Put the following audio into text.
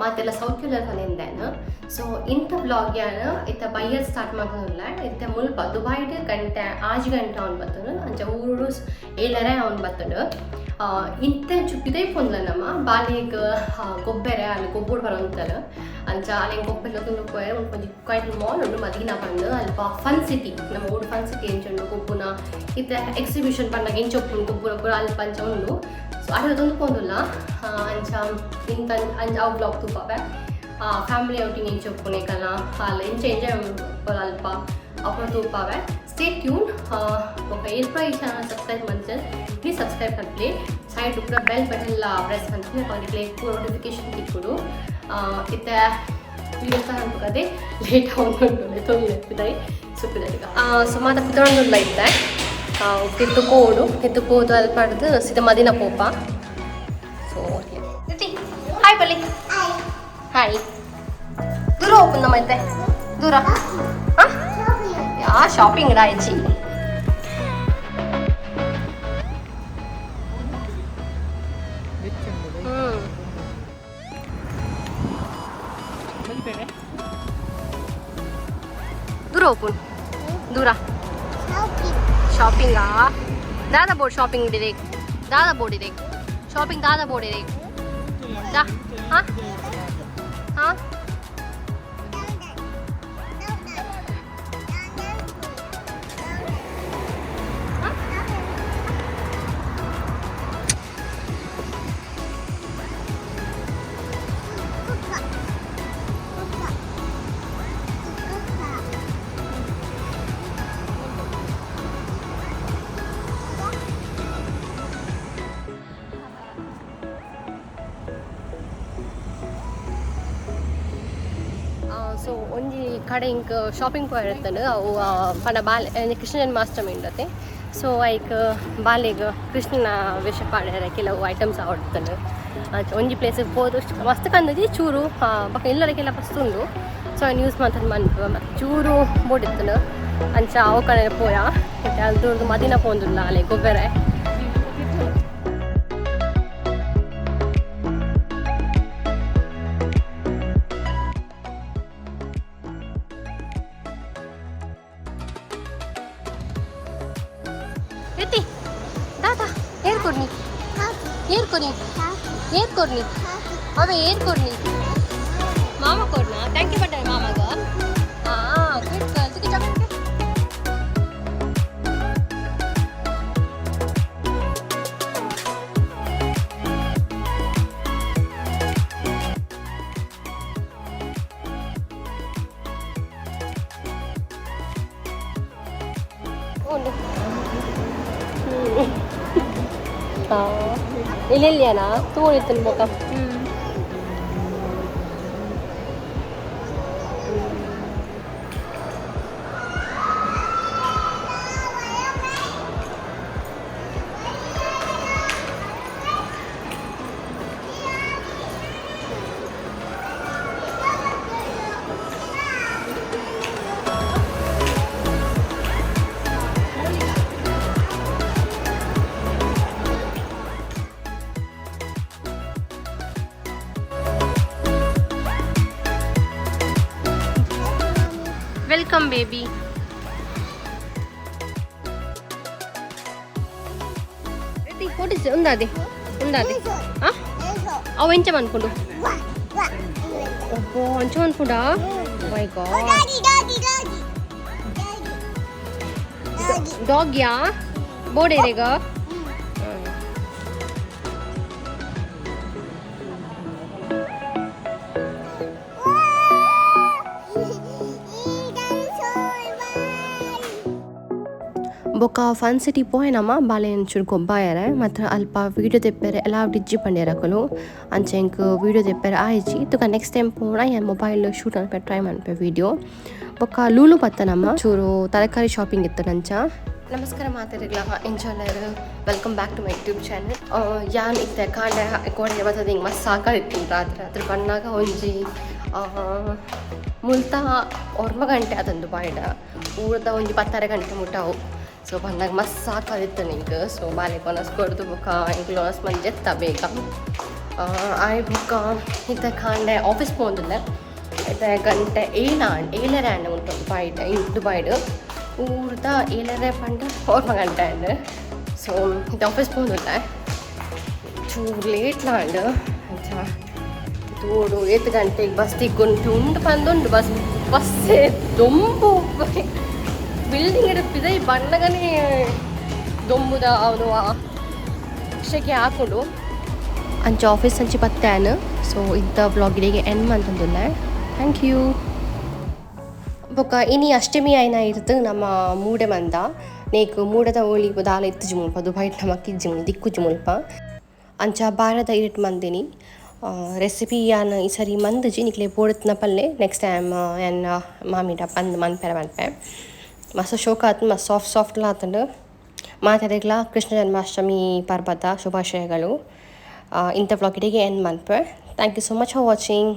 ಮಾತೆಲ್ಲ ಸೌಖ್ಯಲ ಕಲಿಂದೇನು ಸೊ ಇಂಥ ಬ್ಲಾಗ್ ಯಾನು ಇತ್ತ ಬೈಯರ್ ಸ್ಟಾರ್ಟ್ ಮಾಡೋದಿಲ್ಲ ಇತ್ತ ಮುಲ್ಪ ದುಬೈಡ್ ಗಂಟೆ 6 ಗಂಟೆ ಅವ್ನು ಬರ್ತನು ಅಂಚ ಊರು 7:30 ಅವ್ನು ಬರ್ತಡು ಇಂಥ ಚುಪ್ಪಿದೆ ಪೊಂದ್ಲ ನಮ್ಮ ಬಾಲಿಗೆ ಗೊಬ್ಬರ ಅಲ್ಲಿ ಗೊಬ್ಬರ ಬರೋಂತಲ್ಲ ಅಂಚ ಅಲ್ಲಿ ಗೊಬ್ಬರ ತುಂಬಿಕೋಯ ಒಂದು ಕ್ವೈಟ್ ಮಾಲ್ ಉಂಟು ಮದೀನಾ ಬಂದು ಅಲ್ಪ ಫನ್ ಸಿಟಿ ನಮ್ಮ ಊರು ಫನ್ ಸಿಟಿ ಎಂಚುಂಡು ಗೊಬ್ಬುನ ಇತ್ತ ಎಕ್ಸಿಬಿಷನ್ ಪಂಡಾಗ ಎಂಚೊಪ್ಪು ಗೊಬ್ಬರ ಅಲ್ಪ ಅಂಚ ಉಂಡು ಸೊ ಅದೊಂದು ಪೊಂದುಲ್ಲ ಅಂಚ ಇಂಥ ಅಂಚ ಅವು ಬ್ಲಾಗ್ ತುಪ್ಪವೆ ಫ್ಯಾಮಿಲಿ ಔಟಿಂಗ್ ಎಂಚೊಪ್ಪುನೆ ಕಲ ಅಲ್ಲ ಎಂಚ ಎಂಜಾಯ್ ಅಲ್ಪ ಅಪ್ಪ ತುಪ್ಪವೆ ಸ್ಟೇ ಟ್ಯೂನ್ ఒక ఈ ఛానల్ సబ్స్క్రైబ్ మంచి ప్లీజ్ సబ్స్క్రైబ్ కట్లే సైడ్ కూడా బెల్ బటన్ లా ప్రెస్ కంటే కాలిక్లే నోటిఫికేషన్ టిక్కుడు ಇತ್ತ ವೀಡಿಯೋಸ್ ಅನ್ಕೋದೆ ಲೇಟ್ ಆಗುಂಟು ತೊಂದಿದ್ದಾಯಿ ಸುಪ್ಪಿದಾಗ ಸೊ ಮಾತ ಕುತ್ಕೊಂಡುಲ್ಲ ಇದ್ದೆ ಕಿತ್ತುಕೋಡು ಅಲ್ಲಿ ಪಡೆದು ಸೀದಾ ಮದಿನ ಪೋಪ ಸೊ ಹಾಯ್ ಬಲ್ಲಿ ಹಾಯ್ ದೂರ ಹೋಗ್ಬಂದ ಮತ್ತೆ ದೂರ ಶಾಪಿಂಗ್ ರಾಯ್ಚಿ ದೂರ ಓಪನ್ ದೂರ ಶಾಪಿಂಗಾ ದಾದಾ ಬೋರ್ಡ್ ಶಾಪಿಂಗ್ ಇದೆ ದಾದಾ ಬೋರ್ಡ್ ಇದೆ ಶಾಪಿಂಗ್ ದಾದಾ ಬೋರ್ಡ್ ಇದೆ ಹಾಂ ಹಾಂ ಸೊ ಒಂಜಿ ಕಡೆ ಇಂಕ್ ಶಾಪಿಂಗ್ ಪೋಯಿರ್ತಾನೆ ಅವು ಪಂಡ ಬಾಲೆ ಕೃಷ್ಣ ಜನ್ಮಾಷ್ಟಮಿ ಉಂಡತೆ ಸೊ ಐಕ್ ಬಾಲೆಗ್ ಕೃಷ್ಣನ ವೇಷ ಪಾಡ್ಯಾರ ಕೆಲವು ಐಟಮ್ಸ್ ಆಡ್ತಾನೆ ಒಂಜಿ ಪ್ಲೇಸಿಗೆ ಹೋದು ಮಸ್ತ್ ಕಂದಜಿ ಚೂರು ಬಕ್ಕ ಎಲ್ಲರಿಗೆಲ್ಲ ಫಸ್ಟ್ ಉಂಡು ಸೊ ನ್ಯೂಸ್ ಮಾತಾಡಿ ಮನ್ಪು ಮತ್ತು ಚೂರು ಬೋಡಿತ್ತಾನೆ ಅಂಚ ಅವ ಕಡೆ ಪೋಯ ಮತ್ತು ಅದ್ರದ್ದು ಮದಿನ ಪೋಂದುಲ್ಲ ಅಲ್ಲಿ ಗೊಬ್ಬರ Riti, Dada, air korni. Air korni. Air korni. Abe air korni. Mama korna. Thank you button mama ga. Good girl. Tuki chocolate. Ililiana, tuulitin mo ka. Welcome baby. Ready? What is it? Undade. Huh? Aw encham ankundu. Oh, encham ankuda. Oh my god. Dog ya? Board erega. ಬೊಕ್ಕ fun city ಪೋಯನಮ್ಮ ಬಾಲೆ ಎಂಚೂರು ಗೊಬ್ಬಾಯರೆ ಮತ್ತು ಅಲ್ಪ video ತೆಪ್ಪರೆ ಎಲ್ಲ ಡಿಜ್ಜಿ ಪಂಡ್ಯರಕಲು ಅಂಚೆ ಇಂಕ್ video ತೆಪ್ಪರೆ ಆಯ್ಚಿ ತುಕ ನೆಕ್ಸ್ಟ್ ಟೈಮ್ ಪೋಣ ಏನು ಮೊಬೈಲ್ ಶೂಟ್ ಅನ್ಪೆ ಟ್ರೈ ಮನ್ಪೆ ವೀಡಿಯೋ ಬೊಕ್ಕ ಲೂಲು ಬತ್ತನಮ್ಮ ಚೂರು ತರಕಾರಿ ಶಾಪಿಂಗ್ ಇತ್ತು ನಂಚ ನಮಸ್ಕಾರ ಮಾತಾಡಿರ್ಲ ಎಂಜಾಯ್ಲರ್ welcome back to my YouTube channel ಯಾನ್ ಇತ್ತೆ ಕಾಂಡೆ ಕೋಡೆ ಬರ್ತದೆ ಹಿಂಗೆ ಮಸ್ತ್ ಸಾಕಾಗಿತ್ತು ರಾತ್ರಿ ಬಂದಾಗ ಒಂಜಿ ಮುಲ್ತಾ ಒರ್ಮ ಗಂಟೆ ಅದೊಂದು ಬಾಯ್ಡ ಊರದ ಒಂಜಿ 10 ಗಂಟೆ ಮುಟ್ಟವು ಸೊ ಬಂದಾಗ ಮಸ್ತ್ ಸಾಕಾಗಿತ್ತು ನಿಂಗೆ ಸೊ ಬಾಲೆ ಕೊನಸ್ ಕೊಡ್ದು ಬುಕ್ಕ ಇಂಕ್ಲೋನಸ್ ಮಂದಿ ಎತ್ತ ಬೇಗ ಆಯ್ ಬುಕ್ಕ ಇತ್ತ ಕಾಂಡೆ ಆಫೀಸ್ ಪೋಂದುಲ್ಲೆ ಇತ್ತ ಗಂಟೆ ಏಳರೆ ಆಂಡ ಉಂಟು ದುಬೈಡ್ ಊರ್ದ ಏಳರೆ ಪಂಡ 4 ಗಂಟೆ ಆಂಡ್ ಸೊ ಇತ್ತ ಆಫೀಸ್ ಪೋಂದುಲ್ಲೆ ಚೂರು ಲೇಟ್ಲಾಂಡ್ ತೂಡು 8 ಗಂಟೆಗೆ ಬಸ್ ತಿಕ್ಕೊಂಡು ಉಂಡು ಪಂದುಂಡು ಬಸ್ಸೇ ದೊಂಬು ಬಿಲ್ಡಿಂಗ್ ಇರುತ್ತಿದೆ ಈ ಬಣ್ಣಗನೇ ದೊಂಬುದ ಅವನು ಶೆಕೆ ಹಾಕೊಂಡು ಅಂಚ ಆಫೀಸ್ ಅಂಚಿ ಪತ್ತಾನು ಸೊ ಇಂಥ ಬ್ಲಾಗಿಗೆ ಎಂಡ್ ಮಂತಂದುಲ್ಲ ಥ್ಯಾಂಕ್ ಯು ಬೊಕ್ಕ ಇನಿ ಅಷ್ಟಮಿ ಆಯ್ನ ಇರ್ತು ನಮ್ಮ ಮೂಡೆ ಮಂದ ನೇಕು ಮೂಡದ ಓಳಿ ದಾಲ ಇತ್ತು ಮುಲ್ಪ ದುಬೈಟ್ ನಮಕ್ ಇಜ್ಜಿ ದಿಕ್ಕುಜಿ ಮುಲ್ಪ ಅಂಚ ಬಾರದ ಇರಿಟ್ ಮಂದಿನಿ ರೆಸಿಪಿ ಯಾನ್ ಈ ಸರಿ ಮಂದಜಿ ನಿಕ್ಲೆ ಪೋಡತ್ನ ಪಲ್ಲೆ ನೆಕ್ಸ್ಟ್ ಟೈಮ್ ಎನ್ನ ಮಾಮಿಡ ಪಂದ್ ಮನ್ಪೆರ ಮನ್ಪೆ ಮಸ್ತ್ ಶೋಕ ಆತು ಮಸ್ತ್ ಸಾಫ್ಟ್ಲ ಆತಂಡು ಮಾತಾಡಿಗ್ಲ ಕೃಷ್ಣ ಜನ್ಮಾಷ್ಟಮಿ ಪರ್ಬದ ಶುಭಾಶಯಗಳು ಇಂಥ ವ್ಲಾಗಿಗೆ ಎಂಡ್ ಮನ್ಪೆ thank you so much for watching